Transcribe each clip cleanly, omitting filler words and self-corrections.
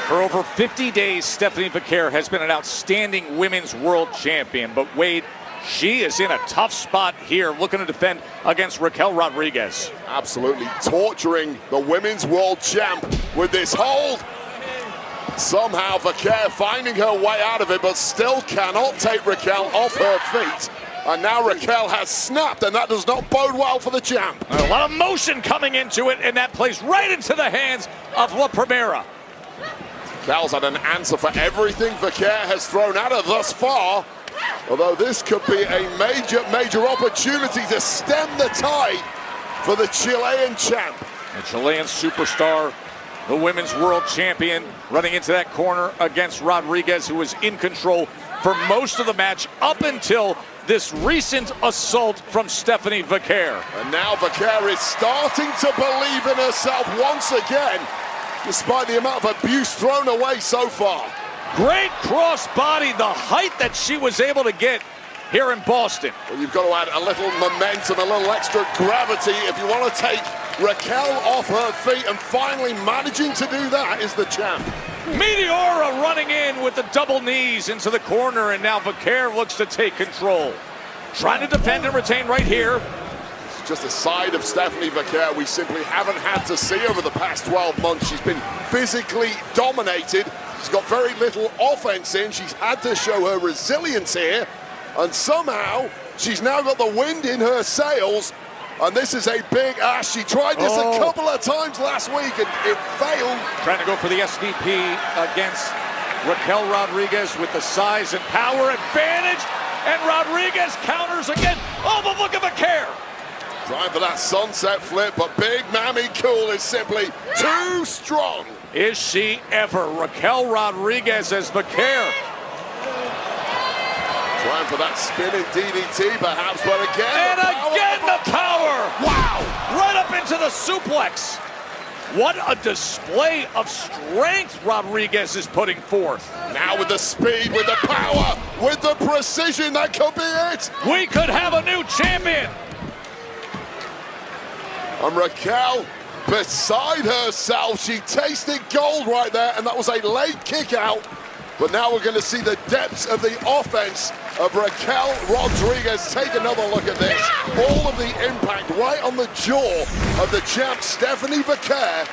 For over 50 days, Stephanie Vaquer has been an outstanding women's world champion. But Wade, she is in a tough spot here, looking to defend against Raquel Rodriguez. Absolutely torturing the women's world champ with this hold. Somehow Vaquer finding her way out of it, but still cannot take Raquel off her feet. And now Raquel has snapped, and that does not bode well for the champ. A lot of motion coming into it, and that plays right into the hands of La Primera. Raquel's had an answer for everything Vaquer has thrown at her thus far. Although this could be a major opportunity to stem the tide for the Chilean champ. The Chilean superstar, the women's world champion, running into that corner against Rodriguez, who was in control for most of the match up until this recent assault from Stephanie Vaquer. And now Vaquer is starting to believe in herself once again, despite the amount of abuse thrown away so far. Great cross-body, the height that she was able to get here in Boston. Well, you've got to add a little momentum, a little extra gravity if you want to take Raquel off her feet, and finally managing to do that is the champ. Meteora running in with the double knees into the corner, and now Vaquer looks to take control. Trying to defend and retain right here. It's just a side of Stephanie Vaquer we simply haven't had to see over the past 12 months. She's been physically dominated. She's got very little offense in. She's had to show her resilience here, and somehow she's now got the wind in her sails. And this is a big ass. She tried this a couple of times last week and it failed. Trying to go for the SDP against Raquel Rodriguez with the size and power advantage. And Rodriguez counters again. Oh, but look at Vaquer. Trying for that sunset flip, but Big Mammy Cool is simply too strong. Is she ever? Raquel Rodriguez as Vaquer. Trying for that spinning DDT perhaps, but again. And again the power. Wow. Right up into the suplex. What a display of strength Rodriguez is putting forth. Now with the speed, with the power, with the precision, that could be it. We could have a new champion. And Raquel, beside herself, she tasted gold right there, and that was a late kick out. But now we're going to see the depths of the offense of Raquel Rodriguez. Take another look at this. All of the impact right on the jaw of the champ, Stephanie Vaquer,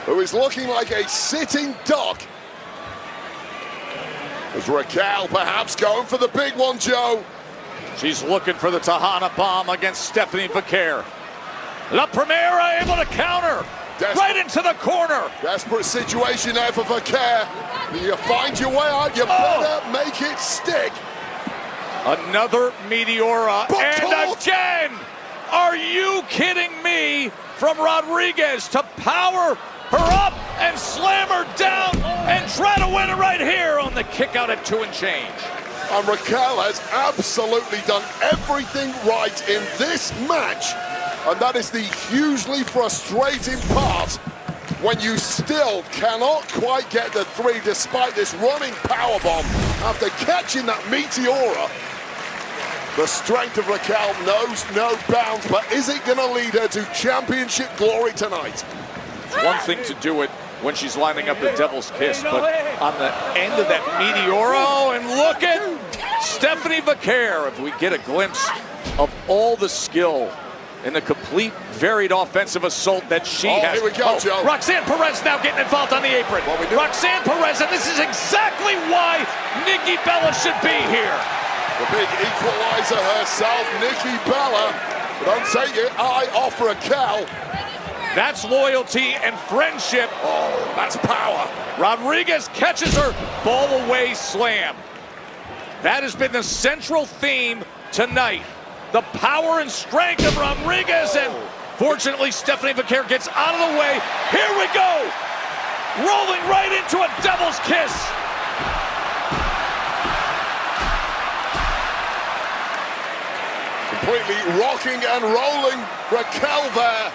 who is looking like a sitting duck. Is Raquel perhaps going for the big one, Joe? She's looking for the Tejana bomb against Stephanie Vaquer. La Primera able to counter. Right into the corner. Desperate situation there for Vaquer. You find your way out, you better make it stick. Another Meteora, and again! Are you kidding me? From Rodriguez to power her up and slam her down and try to win it right here on the kick out at 2 and change. And Raquel has absolutely done everything right in this match. And that is the hugely frustrating part, when you still cannot quite get the 3 despite this running powerbomb after catching that Meteora. The strength of Raquel knows no bounds, but is it going to lead her to championship glory tonight? It's one thing to do it when she's lining up the Devil's Kiss, but on the end of that Meteora, and look at Stephanie Vaquer. If we get a glimpse of all the skill in the complete, varied offensive assault that she has. Here we go, Joe. Roxanne Perez now getting involved on the apron. Roxanne Perez, and this is exactly why Nikki Bella should be here. The big equalizer herself, Nikki Bella. Don't take your eye off Raquel. That's loyalty and friendship. Oh, that's power. Rodriguez catches her, fall away slam. That has been the central theme tonight. The power and strength of Rodriguez, and fortunately Stephanie Vaquer gets out of the way. Here we go! Rolling right into a Devil's Kiss. Completely rocking and rolling Raquel there,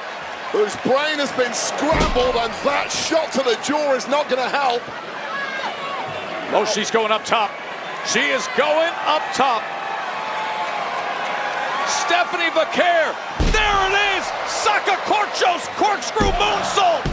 whose brain has been scrambled, and that shot to the jaw is not going to help. Oh, she's going up top. She is going up top. Stephanie Vaquer, there it is! Sacacorchos corkscrew moonsault!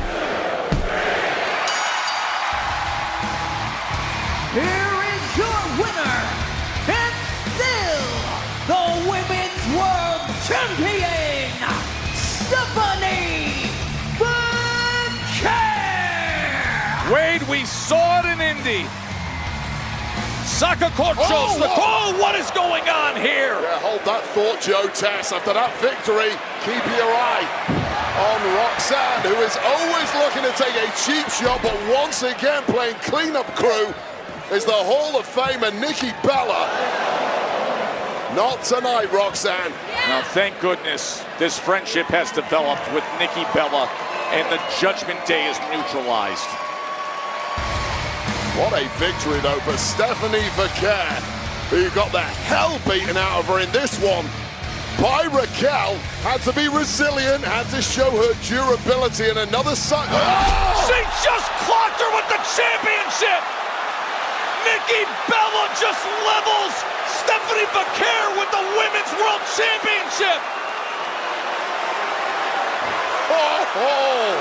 Indeed, we saw it in Indy. Sakakochos, what is going on here? Yeah, hold that thought, Joe Tess. After that victory, keep your eye on Roxanne, who is always looking to take a cheap shot, but once again playing cleanup crew is the Hall of Famer Nikki Bella. Not tonight, Roxanne. Now, thank goodness this friendship has developed with Nikki Bella, and the Judgment Day is neutralized. What a victory, though, for Stephanie Vaquer, who got the hell beaten out of her in this one by Raquel. Had to be resilient, had to show her durability, and another side. Oh! She just clocked her with the championship! Nikki Bella just levels Stephanie Vaquer with the Women's World Championship! Oh!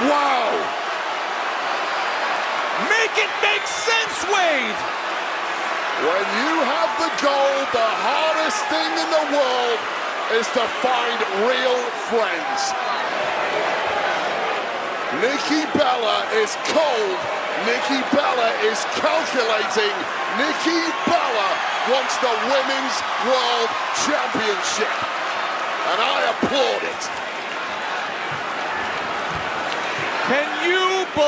Wow! Make it make sense, Wade! When you have the gold, the hardest thing in the world is to find real friends. Nikki Bella is cold. Nikki Bella is calculating. Nikki Bella wants the Women's World Championship. And I applaud it. Can you